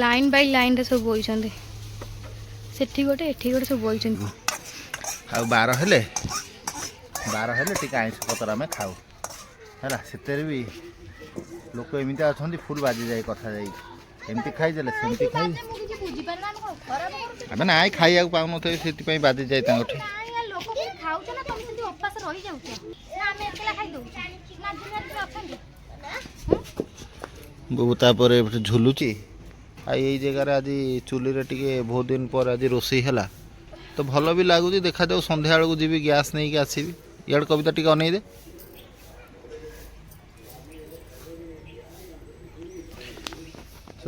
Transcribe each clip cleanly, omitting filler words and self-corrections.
Line by line रे सब बोइछन्ते सेठी गोटे एठी गोटे सब बोइछन्ते आ बार हेले टिके आइंस पतर आम खाऊ है से भी लोक एमती अच्छा फुल बाजी जाए कथा जाए एमती खाईदेले सेमती खाई आम ना खाइया पाऊन से बाजी जाए बुबू तापर झुलुची आई जगार आज चुली रे टिके बहुत दिन पर आज रोषे है तो भल भी लगुच देखा जाऊ संध्या बेलू जी गैस नहीं आसबि इड कविता टिके अनै दे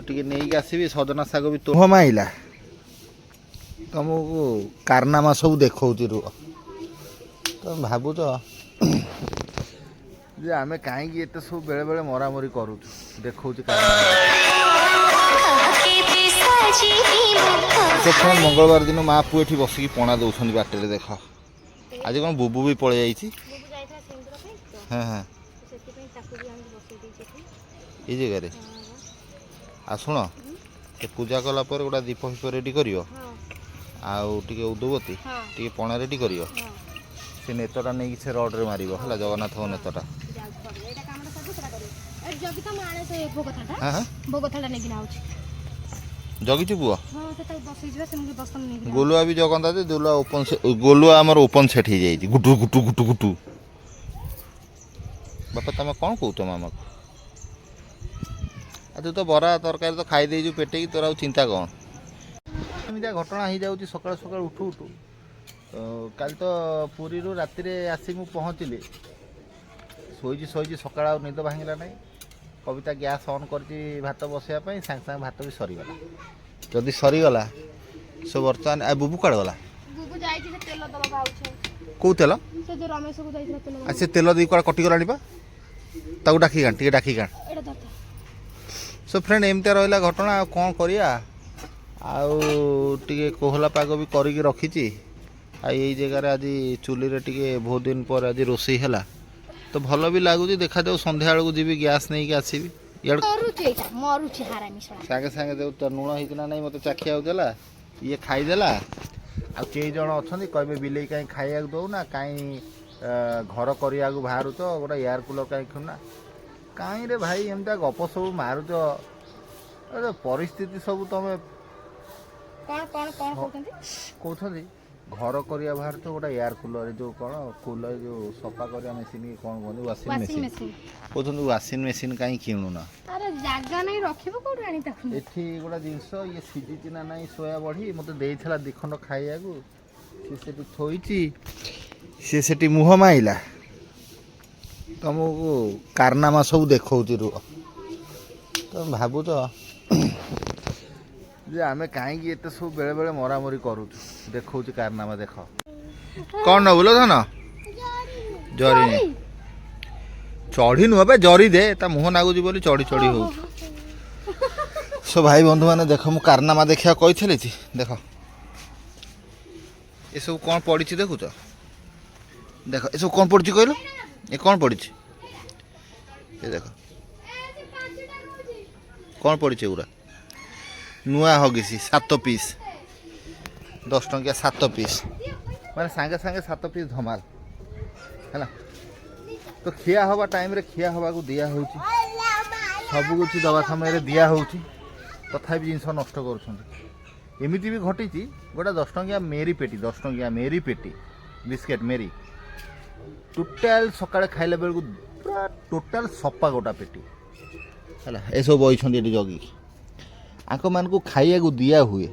टिके नहीं आसबि सजना शाग भी तुम माइला तुमको कारनामा सब देखा रुह तुम भावुच जे आमे कहीं एत सब बेले बेले मरामरी करूँ देखा मंगलवार दिन माँ पु ये बसिक पणा दौरान बाटर देख आज कौन बुबू भी पलि जाइए हाँ हाँ ये जगह आ शुण पूजा कला गोटा दीप फीप रेडी कर उदबती टे पणा रेडी कर से नेतटा नहीं से रड्रे मार है जगन्नाथ नेतटा जगी पुआ गोलुआ भी जगंता जे गोलुआ आमर ओपन सेट हो जाए गुटू गुटू गुटू गुटू बापा तुम कौन कौ मामा को तू तो बरा तरकारी तो खाई देजु पेटे तोर आ चिंता कौन एमती घटना हो जाऊँ सकाल सकाल उठू उठू कल तो पुरी राति आसिक मु पहुँचली शोची सकाल निद भांगला ना कविता गैस ऑन कर भात बसवाई सांगे सांगे भात भी सरीगला जदि सरीगला सो बर्तमान बुबू कड़े गला कौ तेल से तेल दी कड़ा कटिगला ताकू डाकी गाण टे डाकी गाण सो फ्रेंड एमती रहा घटना कौन करिया टे कोहला पाग भी करके रखी आई जगार आज चुली रे टिके बहुत दिन पर आज रोषे है तो भल भी लगुच देखा जाऊ संध्या बेलू जी गैस नहीं आसबि सागे सागे जो तो लुण होना नहीं मत चाखिया देला ये खाईदेला आ कई जन अच्छा कहे बिले कहीं खाइया दौना कहीं घर करने बाहर गोटे एयर कूलर कहीं खुना कहीं रे भाई एमती गप सब मारुच परिस्थिति सब तुम कहते घर करने बाहर तो गोटे एयर कूलर जो कौन कूलर जो सफा करने मेसीन कौन कहते वाशिंग मेसीन कहते वाशिंग मेसीन कहीं किणुना एठी गोटे जिनस ये सीझी ना ना सोया बढ़ी मत देला दिखंड खाइया सी थोची सी मुह माइला तुमको कारनामा सब देखा रुह तुम भावुच जे आमे कहीं एत सब बेले बेले मरामरी करूँ देखा कारनामा देख कौन न बोलो धन जरी चढ़ी नुह बे जरी दे ता मुह नागुच बोली चढ़ी चढ़ी हो सो भाई बंधु मैंने देख मु कारनामा देखा कही देख ये सब कौन पड़ी देखुच देख ये सब कौन पड़ी कहल ये कौन पड़ी ये देख कौन पड़ी एगुरा नुआ हगिसी 7 पीस 10 टंकिया 7 पीस माने सांगे सांगे 7 पीस धमाल है तो खिया हवा टाइम रे खिया हवा को दिया हो सब कुछ दवा समय दिया हो तथा जिनस नष्ट करमती भी घटी गोटे 10 टंकिया मेरी पेटी 10 टंकिया मेरी पेटी बिस्केट मेरी टोटाल सकाଳେ खाइला बेलू पूरा टोटाल सपा गोटा पेटी है ये सब बही जगी आंक मान को खाइया को दिया हुए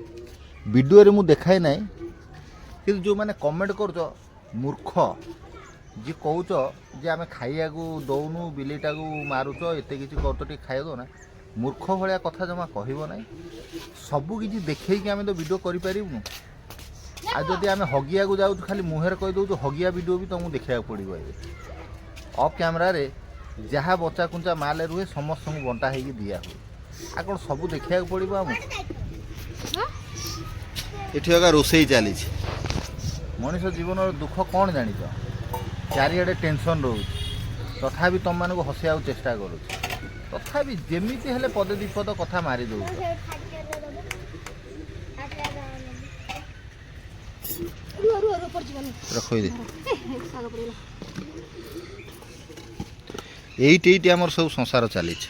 वीडियो रे मु देखाए ना कि जो मैंने कमेंट कर मूर्ख जी कौच जे आम खाइया को दौनु बिलेटा को मारुच एत कि कर खाइया दो ना मूर्ख भाया कथा जमा कहब ना सबकि देखी आम तो वीडियो करूँ आ जदि आम हगिया को जाऊँ खाली मुहर कहीदे हगिया वीडियो भी तुमको देखा पड़ो अफ कैमेरा जहाँ बचा कुचा माल रुहे समस्त बंटा हो दिया हुए आ कौन सब देखा पड़ो आम ये रोषे चली मनीष जीवन दुख कौन जान चारिड़े टेंशन रोच तथा तुम मानक हसैया चेष्टा करुँ तथा जमी हेल्ले पदे विपद कथा मारी दौ ରଖି ଏଇଠି ଆମର ସବୁ ସଂସାର ଚାଲିଛି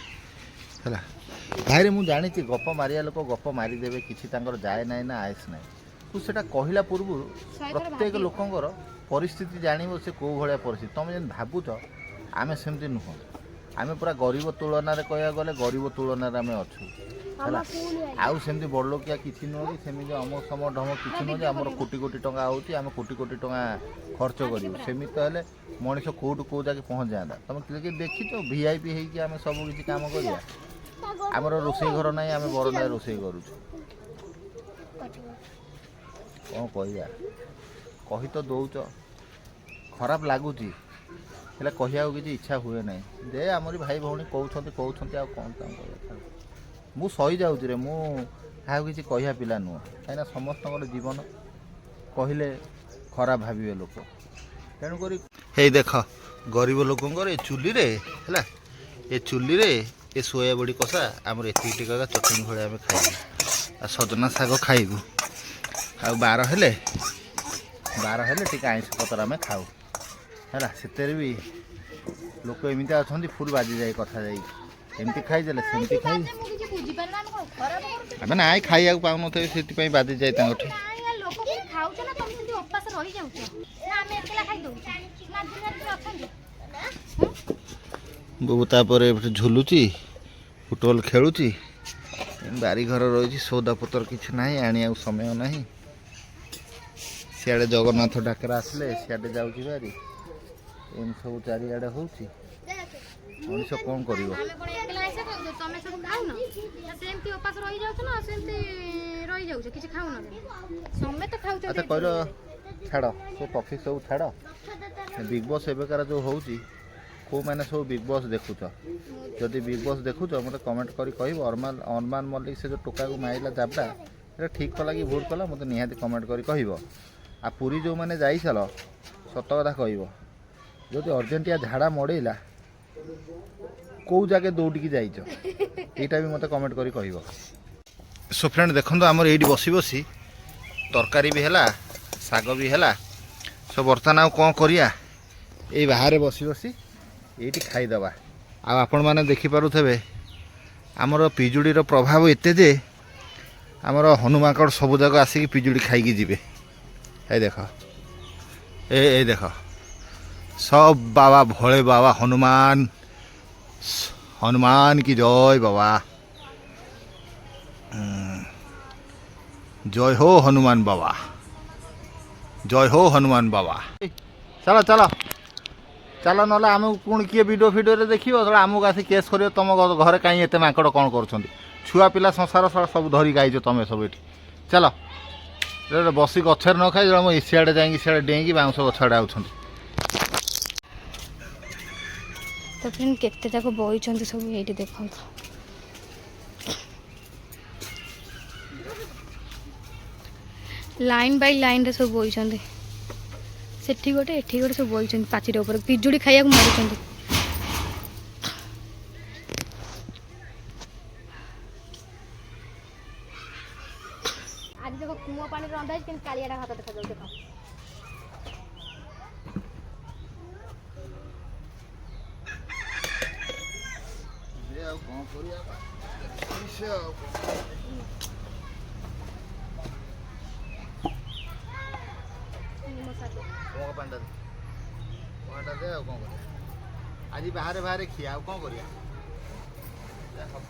ହେଲା। ଭାଇରେ ମୁଁ ଜାଣିଛି ଗପ ମାରିବା ଲୋକ ଗପ ମାରିଦେବେ, କିଛି ତାଙ୍କର ଯାଏ ନାହିଁ ନା ଆଏସ୍ ନାହିଁ। ତୁ ସେଟା କହିଲା ପୂର୍ବରୁ ପ୍ରତ୍ୟେକ ଲୋକଙ୍କର ପରିସ୍ଥିତି ଜାଣିବ, ସେ କେଉଁ ଭଳିଆ ପରିସ୍ଥିତି। ତୁମେ ଯେମିତି ଭାବୁଛ ଆମେ ସେମିତି ନୁହଁ। ଆମେ ପୁରା ଗରିବ ତୁଳନାରେ କହିବାକୁ ଗଲେ ଗରିବ ତୁଳନାରେ ଆମେ ଅଛୁ ହେଲା। ଆଉ ସେମିତି ବଡ଼ଲୋକିଆ କିଛି ନୁହଁ କି ସେମିତି ଅମକ ସମ ଢମ କିଛି ନୁହଁ ଯେ ଆମର କୋଟି କୋଟି ଟଙ୍କା ହେଉଛି ଆମେ କୋଟି କୋଟି ଟଙ୍କା ଖର୍ଚ୍ଚ କରିବୁ। ସେମିତି ତ ହେଲେ ମଣିଷ କେଉଁଠୁ କେଉଁ ଯାକେ ପହଞ୍ଚିଯାଆନ୍ତା। ତୁମେ କିଏ ଦେଖିଛ VIP ହେଇକି ଆମେ ସବୁ କିଛି କାମ କରିବା? ଆମର ରୋଷେଇ ଘର ନାହିଁ, ଆମେ ବରଣ୍ଡାରେ ରୋଷେଇ କରୁଛୁ। କ'ଣ କହିବା? କହି ତ ଦେଉଛ, ଖରାପ ଲାଗୁଛି, ହେଲେ କହିବାକୁ କିଛି ଇଚ୍ଛା ହୁଏ ନାହିଁ। ଯେ ଆମରି ଭାଇ ଭଉଣୀ କହୁଛନ୍ତି ଆଉ କ'ଣ ତାଙ୍କୁ କହିବା। ମୁଁ ସହିଯାଉଛି ରେ, ମୁଁ କାହାକୁ କିଛି କହିବା ପିଲା ନୁହଁ। କାହିଁକିନା ସମସ୍ତଙ୍କର ଜୀବନ କହିଲେ ଖରାପ ଭାବିବେ ଲୋକ। ତେଣୁକରି ହେଇ ଦେଖ ଗରିବ ଲୋକଙ୍କର ଏ ଚୁଲିରେ ହେଲା, ଏ ଚୁଲିରେ ଏ ସୋୟା ବଡ଼ି କଷା ଆମର ଏତିକି ଟିକେ ଚଟଣି ଭଳିଆ ଆମେ ଖାଇବୁ, ଆଉ ସଜନା ଶାଗ ଖାଇବୁ, ଆଉ ବାର ହେଲେ ଟିକେ ଆଇଁଷ ପତ୍ର ଆମେ ଖାଉ ହେଲା। ସେଥିରେ ବି ଲୋକ ଏମିତି ଅଛନ୍ତି ଫୁଲ୍ ବାଜିଯାଏ କଥା ଯାଇକି, ଏମିତି ଖାଇଦେଲେ ସେମିତି ଖାଇ ଆମେ ନାଇଁ ଖାଇବାକୁ ପାଉନଥିବେ ସେଥିପାଇଁ ବାଜିଯାଏ ତାଙ୍କଠି। ବୋଉ ତାପରେ ଝୁଲୁଛି, ଫୁଟବଲ ଖେଳୁଛି, ବାରିଘର ରହିଛି, ସଉଦାପତ୍ର କିଛି ନାହିଁ, ଆଣିବାକୁ ସମୟ ନାହିଁ। ସିଆଡ଼େ ଜଗନ୍ନାଥ ଡାକରା ଆସିଲେ ସିଆଡ଼େ ଯାଉଛି ଭାରି, ଏମିତି ସବୁ ଚାରିଆଡ଼େ ହେଉଛି। ମଣିଷ କ'ଣ କରିବ? ଆଚ୍ଛା କହିଲ, ଛାଡ଼ ସେ ଟପିକ୍ ସବୁ ଛାଡ଼। ବିଗ୍ ବସ୍ ଏବେକାର ଯେଉଁ ହେଉଛି, କେଉଁମାନେ ସବୁ ବିଗ୍ ବସ୍ ଦେଖୁଛ? ଯଦି ବିଗ୍ ବସ୍ ଦେଖୁଛ ମୋତେ କମେଣ୍ଟ କରି କହିବ। ଅରମାନ ମଲ୍ଲିକ ସେ ଯେଉଁ ଟୋକାକୁ ମାରିଲା ଜାବଡ଼ା, ସେଟା ଠିକ୍ କଲା କି ଭୁଲ କଲା ମୋତେ ନିହାତି କମେଣ୍ଟ କରି କହିବ। ଆଉ ପୁରୀ ଯେଉଁମାନେ ଯାଇସାର ସତ କଥା କହିବ, ଯଦି ଅର୍ଜେଣ୍ଟିଆ ଝାଡ଼ା ମଡ଼େଇଲା କେଉଁ ଜାଗେ ଦୌଡ଼ିକି ଯାଇଛ, ଏଇଟା ବି ମୋତେ କମେଣ୍ଟ କରି କହିବ। ସୋ ଫ୍ରେଣ୍ଡ ଦେଖନ୍ତୁ, ଆମର ଏଇଠି ବସି ବସି ତରକାରୀ ବି ହେଲା, ଶାଗ ବି ହେଲା, ସବୁ ବର୍ତ୍ତମାନ ଆଉ କ'ଣ କରିବା, ଏଇ ବାହାରେ ବସି ବସି ଏଇଠି ଖାଇଦେବା। ଆଉ ଆପଣମାନେ ଦେଖିପାରୁଥିବେ ଆମର ପିଜୁଳିର ପ୍ରଭାବ ଏତେ ଯେ ଆମର ହନୁମାଙ୍କଡ଼ ସବୁ ଯାକ ଆସିକି ପିଜୁଳି ଖାଇକି ଯିବେ। এই দেখো, এই দেখো, সব বাবা ভোলে বাবা হনুমান, হনুমান কি জয় বাবা, জয় হো হনুমান বাবা, জয় হো হনুমান বাবা। ଚାଲ ଚାଲ ଚାଲ, ନହେଲେ ଆମକୁ ପୁଣି କିଏ ଭିଡ଼ିଓରେ ଦେଖିବ, ସେଟା ଆମକୁ ଆସି କେସ୍ କରିବ, ତମ ଘରେ କାହିଁ ଏତେ ମାଙ୍କଡ଼ କ'ଣ କରୁଛନ୍ତି, ଛୁଆ ପିଲା ସଂସାର ସବୁ ଧରିକି ଆଇଛ ତମେ ସବୁ ଏଠି। ଚାଲ ବସି ଗଛରେ ନ ଖାଇ ମୁଁ ସିଆଡ଼େ ଯାଇକି ସିଆଡ଼େ ଡେଇଁକି ବାଉଁଶ ଗଛ ଆଡ଼େ ଆଉଛନ୍ତି। ତ ଫ୍ରେଣ୍ଡ କେତେ ଯାକ ବଇଛନ୍ତି ସବୁ ଏଇଠି ଦେଖନ୍ତୁ। ଲାଇନ୍ ବାଇ ଲାଇନ୍ରେ ସବୁ ବଇଛନ୍ତି, ସେଠି ଗୋଟେ ଏଠି ଗୋଟେ ସବୁ ବଇଛନ୍ତି ପାଚିର ଉପରେ, ପିଜୁଳି ଖାଇବାକୁ ମରୁଛନ୍ତି। ଆଜି ଦେଖ କୂଅ ପାଣି ରନ୍ଧା ହେଇଛି, କିନ୍ତୁ କାଳିଆଟା ଭାତ ଦେଖାଯାଉଛି। ଦେଖ ଆଉ କ'ଣ କରିବା, ପାଣିଟା ଦେ, ଆଉ କ'ଣ କରିବା, ଆଜି ବାହାରେ ବାହାରେ ଖିଆ, ଆଉ କ'ଣ କରିବା।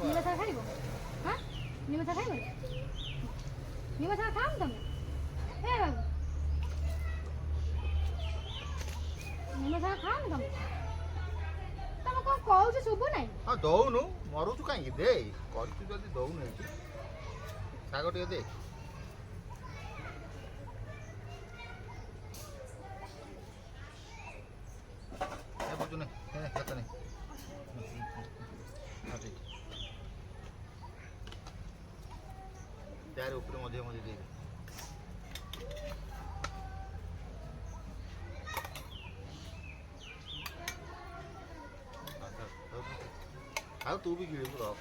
ନିମ ଶାଗ ଖାଇବ? ହଁ ନିମ ଶାଗ ଖାଇବ? ନିମ ଶାଗ ଖାଅନି ତମେ? ଏ ବାବୁ, ନିମ ଶାଗ ଖାଅନି ତମେ? ତମେ କ'ଣ କହୁଛ ଶୁଭୁ ନାହିଁ? ହଁ ଦଉନୁ, ମରୁଛୁ କାହିଁକି, ଦେ, କରିଛୁ ଯଦି ଦଉନୁ, ଶାଗ ଟିକେ ଦେ। ବୁଝୁନି ହାତ ନେଇ ତାର ଉପରେ ମଝିରେ ମଝିରେ ଦେଇଦେ। ଆଉ ତୁ ବି ଗିଳିବୁ ରହ।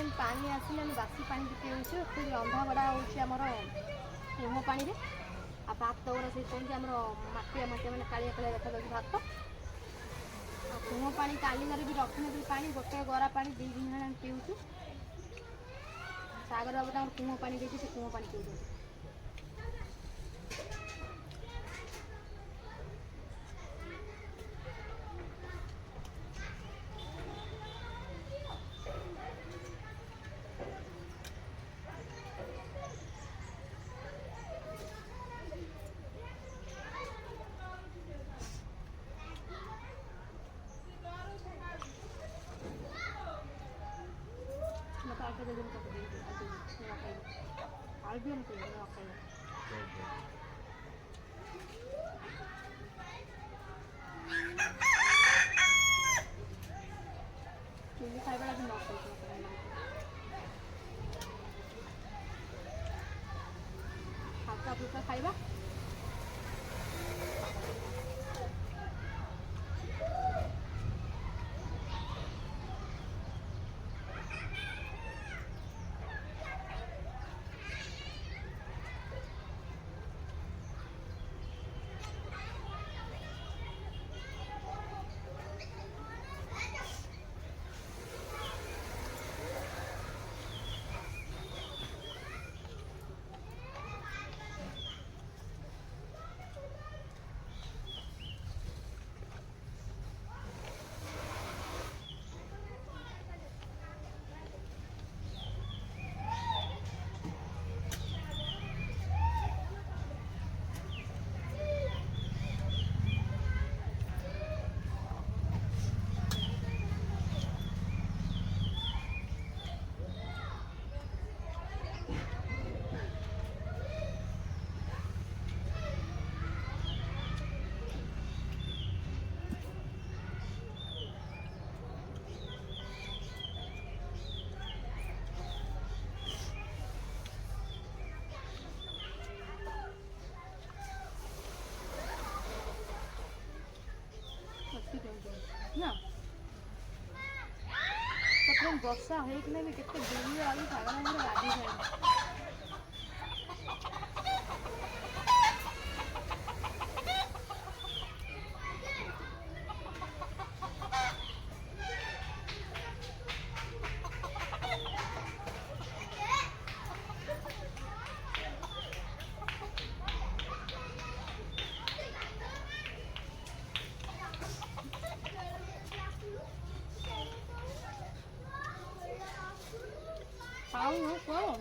दिन पानी आसिले आम बासी पानी पिऊँ फिर रंधा बड़ा होमर कुह पानी आ भात गुड़ा से आम मटिया मटिया मैंने कालिया कालिया देखा जाऊँगी भात कुह पानी कालिगार भी रखी पानी गोटे गरा पानी 2 दिन है पीऊँ सागर बाबू कुह पानी देती से कुह पानी पीऊँ Albion ko yun, okay. Chili खाइबा लगी नौकरी को करना हल्का फुल्का खाइबा ना तो ବର୍ଷା ହେଇଥିଲେ ବି କେତେ ବୁଲି ଆଉ ସାଗର ଗାଧି ଯାଏ Tahu kok.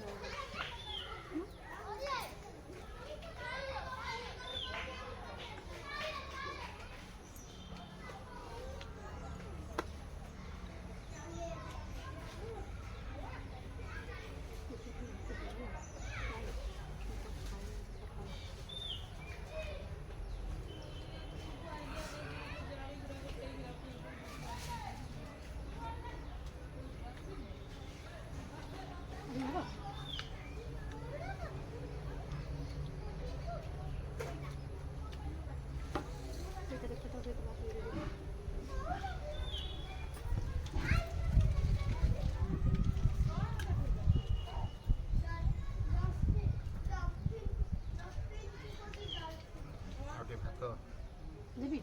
Debi.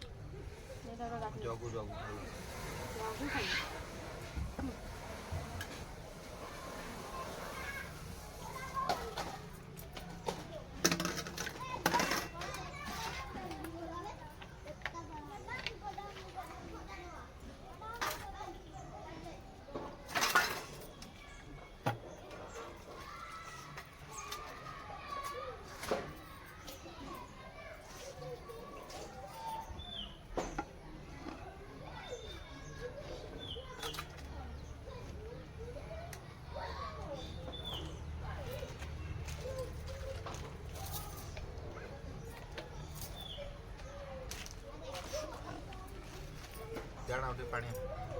Jago. Jago खाई जाना उठे पानी